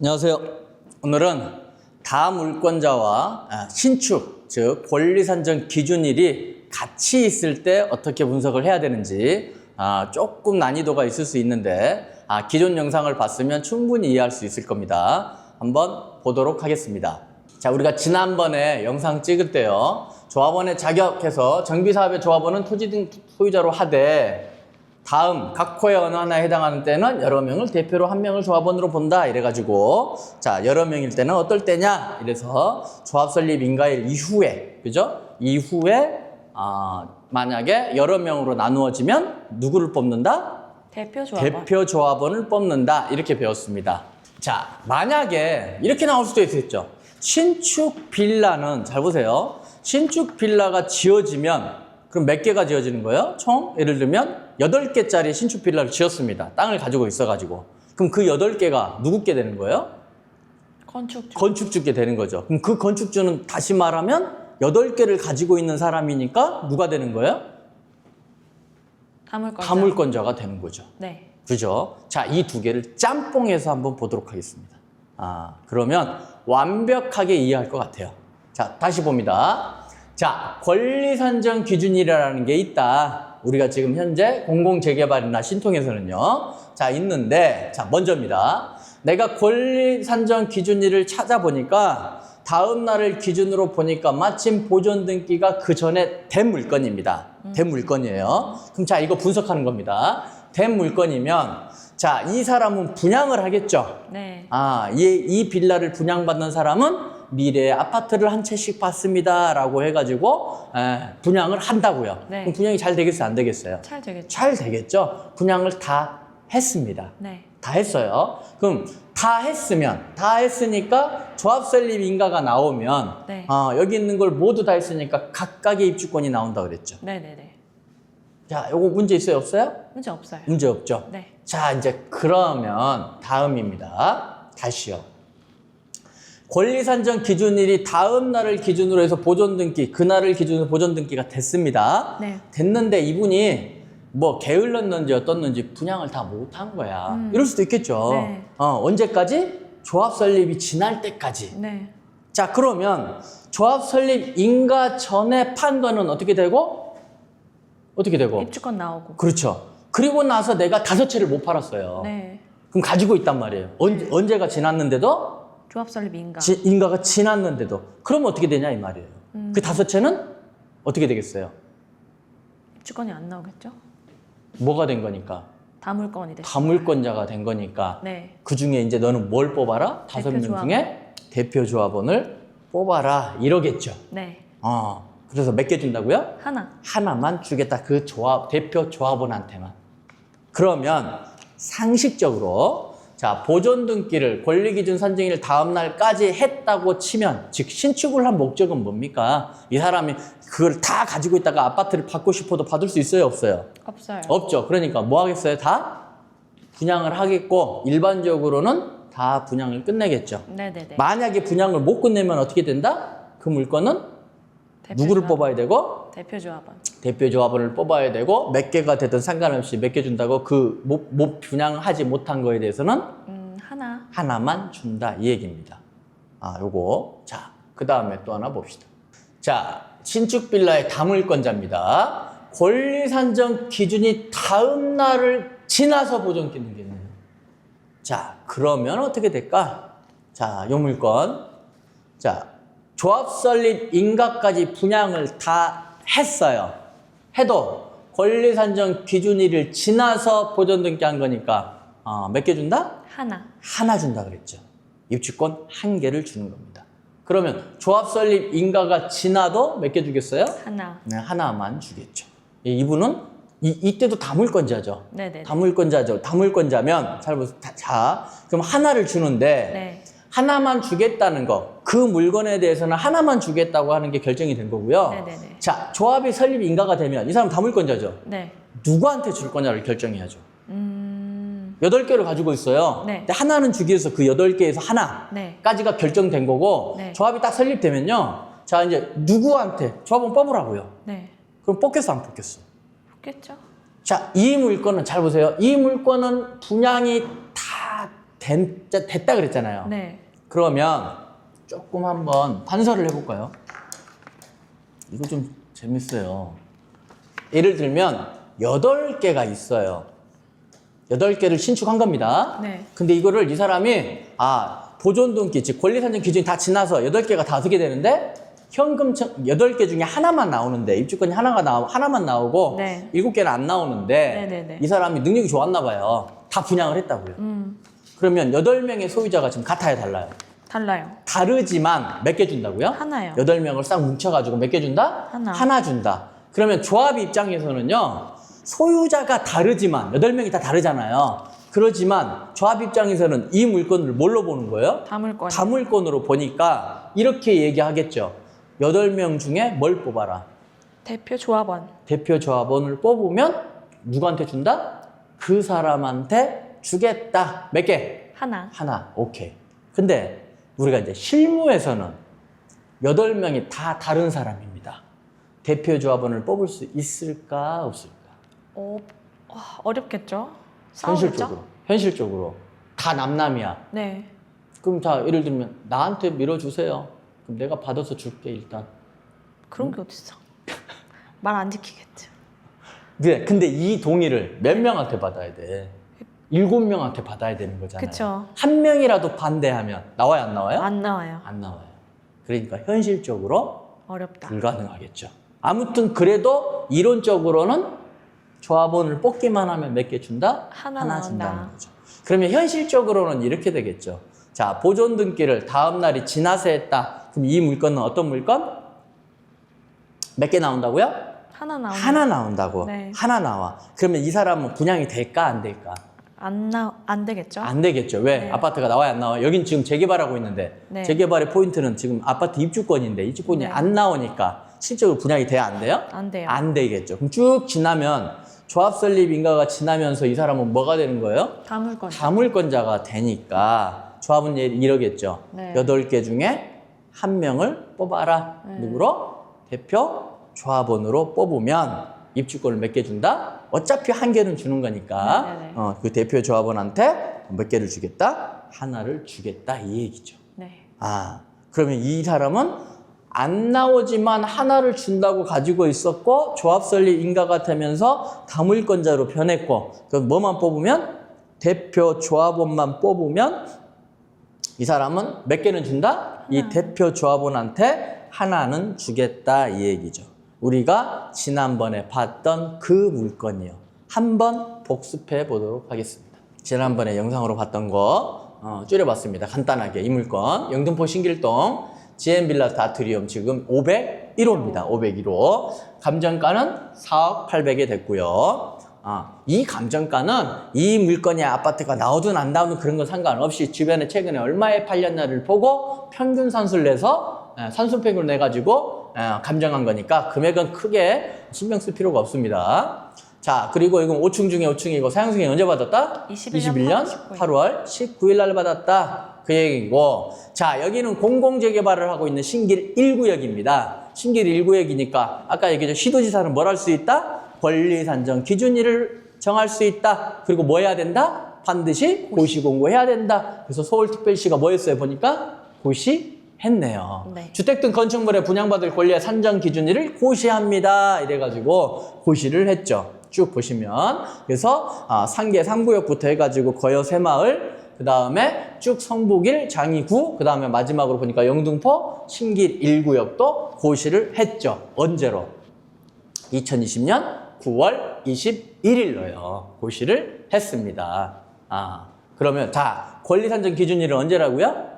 안녕하세요. 오늘은 다물권자와 신축, 즉 권리산정 기준일이 같이 있을 때 어떻게 분석을 해야 되는지 조금 난이도가 있을 수 있는데 기존 영상을 봤으면 충분히 이해할 수 있을 겁니다. 한번 보도록 하겠습니다. 자, 우리가 지난번에 영상 찍을 때요, 조합원에 자격해서 정비사업의 조합원은 토지 등 소유자로 하되 다음 각 코의 어느 하나에 해당하는 때는 여러 명을 대표로 한 명을 조합원으로 본다 이래가지고, 자, 여러 명일 때는 어떨 때냐 이래서 조합 설립 인가일 이후에, 그죠? 이후에 만약에 여러 명으로 나누어지면 누구를 뽑는다? 대표 조합원. 대표 조합원을 뽑는다 이렇게 배웠습니다. 자, 만약에 이렇게 나올 수도 있겠죠. 신축 빌라는, 잘 보세요, 신축 빌라가 지어지면 그럼 몇 개가 지어지는 거예요? 총 예를 들면 8개짜리 신축 빌라를 지었습니다. 땅을 가지고 있어가지고. 그럼 그 8개가 누구께 되는 거예요? 건축주. 건축주께 되는 거죠. 그럼 그 건축주는 다시 말하면 8개를 가지고 있는 사람이니까 누가 되는 거예요? 다물권자. 다물권자가 되는 거죠. 네. 그죠? 자, 이 두 개를 짬뽕해서 한번 보도록 하겠습니다. 그러면 완벽하게 이해할 것 같아요. 자, 다시 봅니다. 자, 권리산정 기준이라는 게 있다. 우리가 지금 현재 공공재개발이나 신통에서는요. 자, 있는데, 자, 먼저입니다. 내가 권리산정 기준일을 찾아보니까 다음 날을 기준으로 보니까 마침 보존 등기가 그 전에 된 물건입니다. 된 물건이에요. 그럼 자, 이거 분석하는 겁니다. 된 물건이면, 자, 이 사람은 분양을 하겠죠. 네. 이 빌라를 분양받는 사람은 미래에 아파트를 한 채씩 받습니다 라고 해가지고 분양을 한다고요. 네. 그럼 분양이 잘 되겠어요, 안 되겠어요? 잘 되겠죠. 잘 되겠죠. 분양을 다 했습니다. 네. 다 했어요. 그럼 다 했으니까 조합 설립 인가가 나오면, 네. 여기 있는 걸 모두 다 했으니까 각각의 입주권이 나온다 그랬죠. 네네네. 자, 요거 문제 있어요, 없어요? 문제 없어요. 문제 없죠. 네. 자, 이제 그러면 다음입니다. 다시요. 권리산정 기준일이 다음 날을 기준으로 해서 보존 등기, 그날을 기준으로 보존 등기가 됐습니다. 네. 됐는데 이분이 뭐 게을렀는지 어떻는지 분양을 다 못한 거야. 이럴 수도 있겠죠. 네. 언제까지? 조합 설립이 지날 때까지. 네. 자, 그러면 조합 설립 인가 전에 판 거는 어떻게 되고? 어떻게 되고? 입주권 나오고. 그렇죠. 그리고 나서 내가 5채를 못 팔았어요. 네. 그럼 가지고 있단 말이에요. 언제가 지났는데도? 조합 설립 인가. 인가가 지났는데도. 그러면 어떻게 되냐 이 말이에요. 그 5채는 어떻게 되겠어요? 입주권이 안 나오겠죠? 뭐가 된 거니까? 다물권이 됐어요. 다물권자가 된 거니까. 네. 그 중에 이제 너는 뭘 뽑아라? 5명 조합원. 중에 대표 조합원을 뽑아라 이러겠죠. 네. 그래서 몇 개 준다고요? 하나만 주겠다. 그 대표 조합원한테만. 그러면 상식적으로, 자, 보존 등기를 권리기준 산정일 다음 날까지 했다고 치면, 즉 신축을 한 목적은 뭡니까? 이 사람이 그걸 다 가지고 있다가 아파트를 받고 싶어도 받을 수 있어요, 없어요? 없어요. 없죠. 그러니까 뭐 하겠어요? 다 분양을 하겠고, 일반적으로는 다 분양을 끝내겠죠. 네네네. 만약에 분양을 못 끝내면 어떻게 된다? 그 물건은 누구를 뽑아야 되고? 대표 조합원. 대표 조합원을 뽑아야 되고, 몇 개가 되든 상관없이 몇 개 준다고 그 분양하지 못한 거에 대해서는 하나만 준다 이 얘기입니다. 요거. 자, 그 다음에 또 하나 봅시다. 자, 신축 빌라의 다물권자입니다. 권리산정 기준이 다음 날을 지나서 보존 기능이 있네요. 자, 그러면 어떻게 될까? 자, 요 물건. 자, 조합 설립 인가까지 분양을 다 했어요. 해도 권리산정 기준일을 지나서 보존 등기한 거니까 몇 개 준다? 하나 준다 그랬죠. 입주권 1개를 주는 겁니다. 그러면 조합 설립 인가가 지나도 몇 개 주겠어요? 네, 하나만 주겠죠. 이분은 이때도 다물권자죠. 네네. 다물권자죠. 다물권자면 잘 보세요. 자, 그럼 하나를 주는데, 네. 하나만 주겠다는 거, 그 물건에 대해서는 하나만 주겠다고 하는 게 결정이 된 거고요. 네네네. 자, 조합이 설립 인가가 되면 이 사람 다물권자죠. 네. 누구한테 줄 거냐를 결정해야죠. 8개를 가지고 있어요. 네. 근데 하나는 주기 위해서 그 8개에서 네. 하나까지가 결정된 거고, 네. 조합이 딱 설립되면요. 자, 이제 누구한테 조합은 뽑으라고요. 네. 그럼 뽑겠어, 안 뽑겠어? 뽑겠죠. 자, 이 물건은 잘 보세요. 이 물건은 분양이 다 됐다 그랬잖아요. 네. 그러면 조금 한번 판서를 해볼까요? 이거 좀 재밌어요. 예를 들면 8개가 있어요. 8개를 신축한 겁니다. 네. 근데 이거를 이 사람이 보존등기, 즉 권리산정 기준이 다 지나서 8개가 다 어떻게 되는데 현금 8개 중에 하나만 나오는데 입주권이 하나만 나오고 네. 7개는 안 나오는데 네네네. 이 사람이 능력이 좋았나 봐요. 다 분양을 했다고요. 그러면 8명의 소유자가 지금 같아요, 달라요? 달라요. 다르지만 몇 개 준다고요? 하나요. 8명을 싹 뭉쳐가지고 몇 개 준다? 하나. 준다. 그러면 조합 입장에서는요, 소유자가 다르지만, 8명이 다 다르잖아요. 그러지만 조합 입장에서는 이 물건을 뭘로 보는 거예요? 다물권. 다물건으로 보니까 이렇게 얘기하겠죠. 8명 중에 뭘 뽑아라? 대표 조합원. 대표 조합원을 뽑으면 누구한테 준다? 그 사람한테 주겠다. 몇 개? 하나. 하나. 오케이. 근데 우리가 이제 실무에서는 8명이 다 다른 사람입니다. 대표 조합원을 뽑을 수 있을까 없을까? 어렵겠죠? 싸우겠죠? 현실적으로 다 남남이야. 네. 그럼 자, 예를 들면 나한테 밀어주세요. 그럼 내가 받아서 줄게 일단. 그런 게 어딨어. 말 안 지키겠죠. 네, 근데 이 동의를 몇 명한테 받아야 돼? 7명한테 받아야 되는 거잖아요. 그쵸. 한 명이라도 반대하면 나와요, 안 나와요? 안 나와요. 안 나와요. 그러니까 현실적으로 어렵다. 불가능하겠죠. 아무튼 그래도 이론적으로는 조합원을 뽑기만 하면 몇 개 준다? 하나 준다는 나온다. 거죠. 그러면 현실적으로는 이렇게 되겠죠. 자, 보존 등기를 다음 날이 지나서 했다. 그럼 이 물건은 어떤 물건? 몇 개 나온다고요? 하나 나온다. 하나 나온다고. 네. 하나 나와. 그러면 이 사람은 분양이 될까 안 될까? 안 되겠죠? 안 되겠죠. 왜? 네. 아파트가 나와야 안 나와? 여긴 지금 재개발하고 있는데 네. 재개발의 포인트는 지금 아파트 입주권인데 입주권이 네. 안 나오니까 실적으로 분양이 돼야 안 돼요? 안 돼요. 안 되겠죠. 그럼 쭉 지나면 조합 설립 인가가 지나면서 이 사람은 뭐가 되는 거예요? 다물권. 다물권자가 되니까 조합은 이러겠죠. 네. 8개 중에 한 명을 뽑아라. 네. 누구로? 대표 조합원으로 뽑으면 입주권을 몇 개 준다? 어차피 한 개는 주는 거니까 네네네. 그 대표 조합원한테 몇 개를 주겠다? 하나를 주겠다 이 얘기죠. 네. 그러면 이 사람은 안 나오지만 하나를 준다고 가지고 있었고 조합 설립 인가가 되면서 다물권자로 변했고 그럼 뭐만 뽑으면? 대표 조합원만 뽑으면 이 사람은 몇 개는 준다? 이 대표 조합원한테 하나는 주겠다 이 얘기죠. 우리가 지난번에 봤던 그 물건이요. 한번 복습해 보도록 하겠습니다. 지난번에 영상으로 봤던 거 줄여봤습니다. 간단하게 이 물건 영등포 신길동 GM빌라스 아트리움 지금 501호입니다. 501호. 감정가는 4억 800에 됐고요. 이 감정가는 이 물건이 아파트가 나오든 안 나오든 그런 건 상관없이 주변에 최근에 얼마에 팔렸나를 보고 평균 산수를 내서 산수평균을 내가지고 감정한 거니까 금액은 크게 신경 쓸 필요가 없습니다. 자, 그리고 이건 5층 중에 5층이고 사용승인 언제 받았다? 21년 8월 19일 날 받았다. 그 얘기고. 자, 여기는 공공재개발을 하고 있는 신길 1구역입니다. 신길 1구역이니까 아까 얘기했죠. 시도지사는 뭘 할 수 있다? 권리산정 기준일을 정할 수 있다. 그리고 뭐 해야 된다? 반드시 고시 공고해야 된다. 그래서 서울특별시가 뭐 했어요? 보니까 고시했네요. 네. 주택 등 건축물에 분양받을 권리의 산정 기준일을 고시합니다. 이래가지고 고시를 했죠. 쭉 보시면. 그래서 상계 3구역부터 해가지고 거여 새마을, 그 다음에 쭉 성북일, 장이구, 그 다음에 마지막으로 보니까 영등포, 신길 1구역도 고시를 했죠. 언제로? 2020년 9월 21일로요. 고시를 했습니다. 그러면 자, 권리산정 기준일은 언제라고요?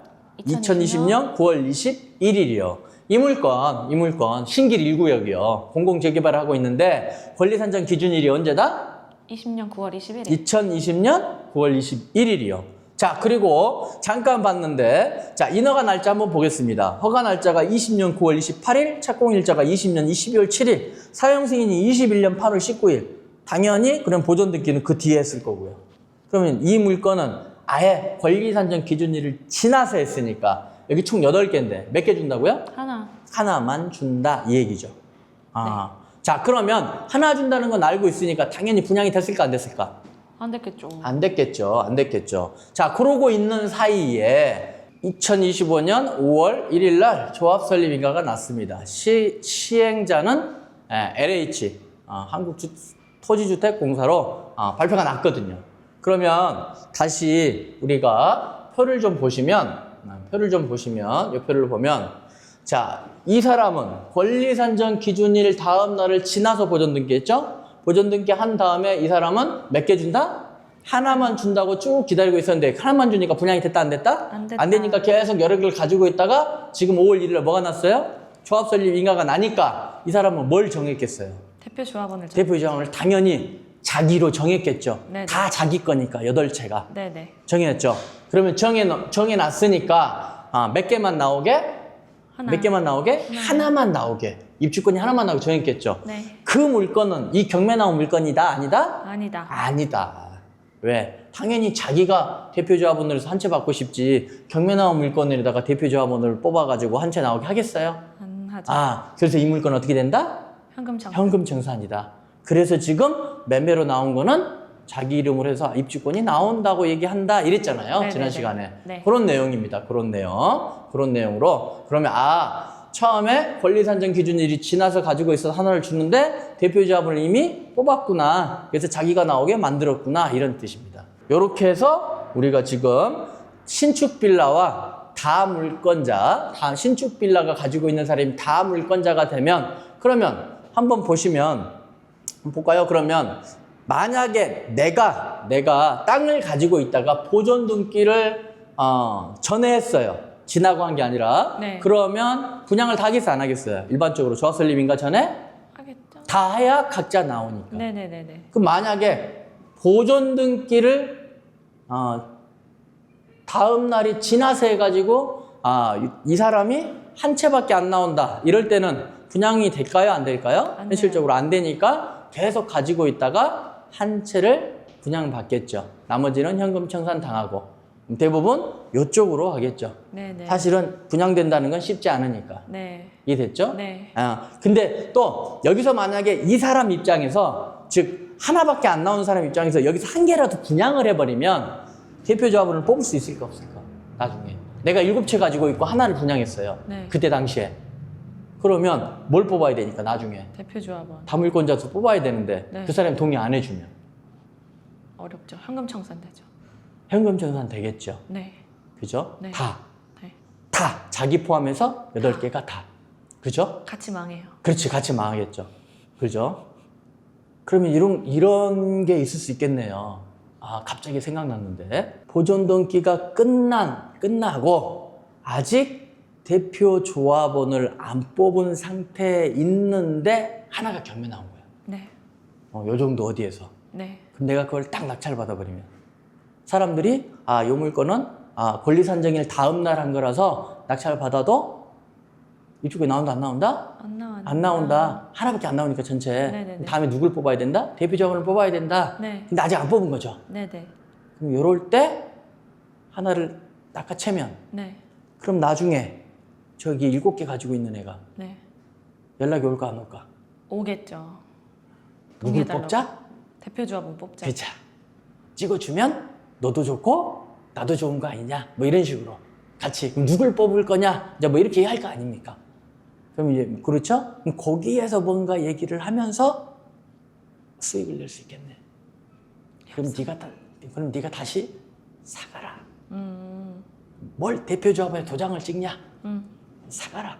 2020년 9월 21일이요. 이 물건 신길 1구역이요. 공공재개발을 하고 있는데 권리산정 기준일이 언제다? 20년 9월 21일. 2020년 9월 21일이요. 자, 그리고 잠깐 봤는데 자, 인허가 날짜 한번 보겠습니다. 허가 날짜가 20년 9월 28일, 착공일자가 20년 12월 7일, 사용승인이 21년 8월 19일. 당연히 그럼 보존등기는 그 뒤에 했을 거고요. 그러면 이 물건은 아예 권리산정 기준일을 지나서 했으니까 여기 총 8개인데 몇 개 준다고요? 하나만 준다 이 얘기죠. 자, 그러면 하나 준다는 건 알고 있으니까 당연히 분양이 됐을까 안 됐을까? 안 됐겠죠. 안 됐겠죠. 안 됐겠죠. 자, 그러고 있는 사이에 2025년 5월 1일 날 조합 설립 인가가 났습니다. 시행자는 LH, 한국토지주택공사로 발표가 났거든요. 그러면 다시 우리가 표를 좀 보시면, 이 표를 보면, 자, 이 사람은 권리산정 기준일 다음 날을 지나서 보존 등기했죠? 보존 등기 한 다음에 이 사람은 몇 개 준다? 하나만 준다고 쭉 기다리고 있었는데 하나만 주니까 분양이 됐다 안 됐다? 안 됐다. 안 되니까 계속 여러 개를 가지고 있다가 지금 5월 1일에 뭐가 났어요? 조합 설립 인가가 나니까 이 사람은 뭘 정했겠어요? 대표 조합원을 대표 조합원을 당연히 자기로 정했겠죠. 네네. 다 자기 거니까 8채가 네네. 정했죠. 그러면 정해놨으니까 몇 개만 나오게? 하나. 몇 개만 나오게? 하나만 나오게. 입주권이 하나만 나오게 정했겠죠. 네. 그 물건은 이 경매 나온 물건이다? 아니다? 아니다. 아니다. 왜? 당연히 자기가 대표 조합원으로서 한 채 받고 싶지 경매 나온 물건에다가 대표 조합원을 뽑아가지고 한 채 나오게 하겠어요? 안 하죠. 그래서 이 물건 어떻게 된다? 현금 청산. 현금 청산이다. 그래서 지금 매매로 나온 거는 자기 이름으로 해서 입주권이 나온다고 얘기한다 이랬잖아요. 네네네. 지난 시간에. 네. 그런 내용입니다. 그런 내용으로. 그러면 처음에 권리산정 기준일이 지나서 가지고 있어서 하나를 주는데 대표조합을 이미 뽑았구나. 그래서 자기가 나오게 만들었구나. 이런 뜻입니다. 이렇게 해서 우리가 지금 신축 빌라와 다 물건자, 신축 빌라가 가지고 있는 사람이 다 물건자가 되면 그러면 한번 보시면 볼까요? 그러면 만약에 내가 땅을 가지고 있다가 보존 등기를 전에 했어요. 지나고 한 게 아니라. 네. 그러면 분양을 다 하겠어요? 안 하겠어요? 일반적으로 조합 설립 인가 전에 하겠죠. 다 해야 각자 나오니까. 네네네네. 그럼 만약에 보존 등기를 다음 날이 지나서 해가지고 이 사람이 한 채밖에 안 나온다. 이럴 때는 분양이 될까요? 안 될까요? 안 현실적으로 안 되니까 계속 가지고 있다가 한 채를 분양받겠죠. 나머지는 현금 청산 당하고 대부분 이쪽으로 하겠죠. 네네. 사실은 분양된다는 건 쉽지 않으니까. 네. 이해됐죠? 네. 근데 또 여기서 만약에 이 사람 입장에서 즉 하나밖에 안 나오는 사람 입장에서 여기서 한 개라도 분양을 해버리면 대표 조합원을 뽑을 수 있을까 없을까? 나중에 내가 7채 가지고 있고 하나를 분양했어요. 네. 그때 당시에. 그러면 뭘 뽑아야 되니까 나중에 대표 조합원. 다물권자도 뽑아야 되는데 네. 그 사람이 동의 안 해주면 어렵죠. 현금 청산되죠. 현금 청산 되겠죠. 네. 그죠? 네. 다 네. 자기 포함해서 8개가 다. 그죠? 같이 망해요. 그렇지, 같이 망하겠죠. 그죠? 그러면 이런 게 있을 수 있겠네요. 갑자기 생각났는데. 보존 등기가 끝나고, 아직 대표 조합원을 안 뽑은 상태에 있는데, 하나가 경매 나온 거야. 네. 요 정도 어디에서. 네. 그럼 내가 그걸 딱 낙찰 받아버리면. 사람들이, 요 물건은, 권리산정일 다음날 한 거라서 낙찰 받아도 입주권이 나온다, 안 나온다? 안 나온다. 하나밖에 안 나오니까 전체. 네네네. 다음에 누굴 뽑아야 된다? 대표 조합원을 뽑아야 된다. 네. 근데 아직 안 뽑은 거죠. 네네. 그럼 이럴 때 하나를 낚아채면 네. 그럼 나중에 저기 7개 가지고 있는 애가 네. 연락이 올까 안 올까? 오겠죠. 누굴 동의해달라고. 뽑자? 대표 조합원 뽑자. 그자. 찍어주면 너도 좋고 나도 좋은 거 아니냐? 뭐 이런 식으로 같이. 그럼 누굴 뽑을 거냐? 이제 뭐 이렇게 할 거 아닙니까? 그럼 이제 그렇죠? 그럼 거기에서 뭔가 얘기를 하면서 수익을 낼 수 있겠네. 그럼 네가 다시 사가라. 뭘 대표 조합에 도장을 찍냐? 사가라.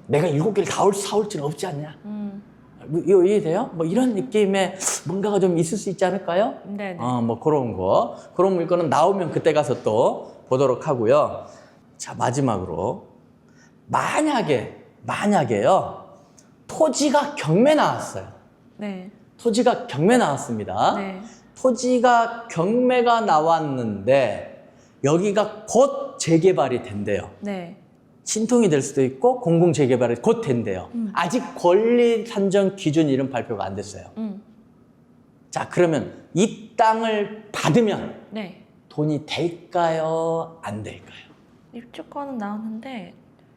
내가 7개를 다 사올 수는 없지 않냐? 이거 이해돼요? 뭐 이런 느낌의 뭔가가 좀 있을 수 있지 않을까요? 네네. 뭐 그런 물건은 나오면 그때 가서 또 보도록 하고요. 자, 마지막으로 만약에요, 토지가 경매 나왔어요. 네. 토지가 경매 나왔습니다. 네. 토지가 경매가 나왔는데 여기가 곧 재개발이 된대요. 네. 신통이 될 수도 있고 공공 재개발이 곧 된대요. 아직 권리 산정 기준 이름 발표가 안 됐어요. 자, 그러면 이 땅을 받으면 네. 돈이 될까요? 안 될까요? 입주권은 나오는데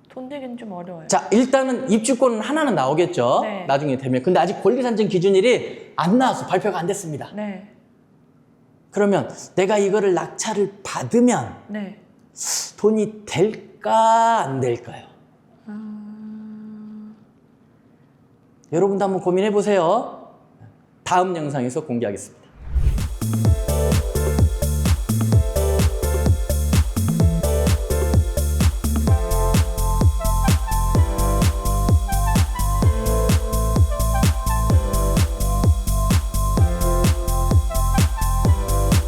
돈 되기는 좀 어려워요. 자, 일단은 입주권은 하나는 나오겠죠. 네. 나중에 되면. 근데 아직 권리 산정 기준일이 안 나왔어. 발표가 안 됐습니다. 네. 그러면 내가 이거를 낙찰을 받으면 네. 돈이 될까 안 될까요? 여러분도 한번 고민해 보세요. 다음 영상에서 공개하겠습니다.